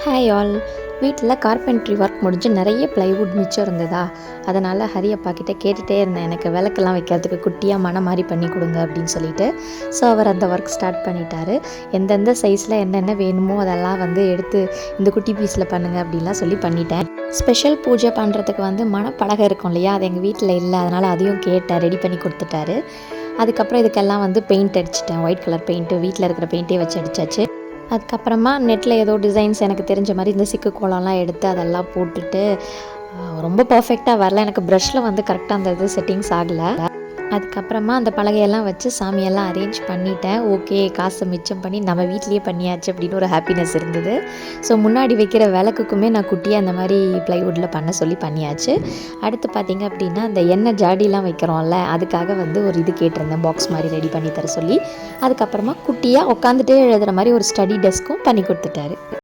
Hi all. வீட்டில் carpentry work முடிஞ்சு நிறைய ப்ளைவுட் மிச்சம் இருந்ததா, அதனால் ஹரியப்பா கிட்டே கேட்டுகிட்டே இருந்தேன், எனக்கு விளக்கெல்லாம் வைக்கிறதுக்கு குட்டியாக மனை மாதிரி பண்ணி கொடுங்க அப்படின்னு சொல்லிட்டு. ஸோ அவர் அந்த ஒர்க் ஸ்டார்ட் பண்ணிட்டார். எந்தெந்த சைஸில் என்னென்ன வேணுமோ அதெல்லாம் எடுத்து இந்த குட்டி பீஸில் பண்ணுங்கள் அப்படின்லாம் சொல்லி பண்ணிட்டேன். ஸ்பெஷல் பூஜை பண்ணுறதுக்கு மணப்பலகை இருக்கும் இல்லையா, அது எங்கள் வீட்டில் இல்லை, அதனால் அதையும் கேட்டேன், ரெடி பண்ணி கொடுத்துட்டாரு. அதுக்கப்புறம் இதுக்கெல்லாம் பெயிண்ட் அடிச்சிட்டேன். ஒயிட் கலர் பெயிண்ட்டு வீட்டில் இருக்கிற பெயிண்ட்டே வச்சு அடித்தாச்சு. அதுக்கப்புறமா நெட்டில் ஏதோ டிசைன்ஸ் எனக்கு தெரிஞ்ச மாதிரி இந்த சிக்கு கோலம்லாம் எடுத்து அதெல்லாம் போட்டுட்டு ரொம்ப பர்ஃபெக்டாக வரல. எனக்கு ப்ரஷ்ஷில் கரெக்டாக அந்த இது செட்டிங்ஸ் ஆகலை. அதுக்கப்புறமா அந்த பலகையெல்லாம் வச்சு சாமியெல்லாம் அரேஞ்ச் பண்ணிட்டேன். ஓகே, காசை மிச்சம் பண்ணி நம்ம வீட்லேயே பண்ணியாச்சு அப்படின்னு ஒரு ஹாப்பினஸ் இருந்தது. ஸோ முன்னாடி வைக்கிற விளக்குக்குமே நான் குட்டியாக அந்த மாதிரி ப்ளைவுட்டில் பண்ண சொல்லி பண்ணியாச்சு. அடுத்து பார்த்திங்க அப்படின்னா அந்த எண்ணெய் ஜாடிலாம் வைக்கிறோம்ல, அதுக்காக ஒரு இது கேட்டிருந்தேன், பாக்ஸ் மாதிரி ரெடி பண்ணி தர சொல்லி. அதுக்கப்புறமா குட்டியாக உட்காந்துட்டே எழுதுகிற மாதிரி ஒரு ஸ்டடி டெஸ்க்கும் பண்ணி கொடுத்துட்டாரு.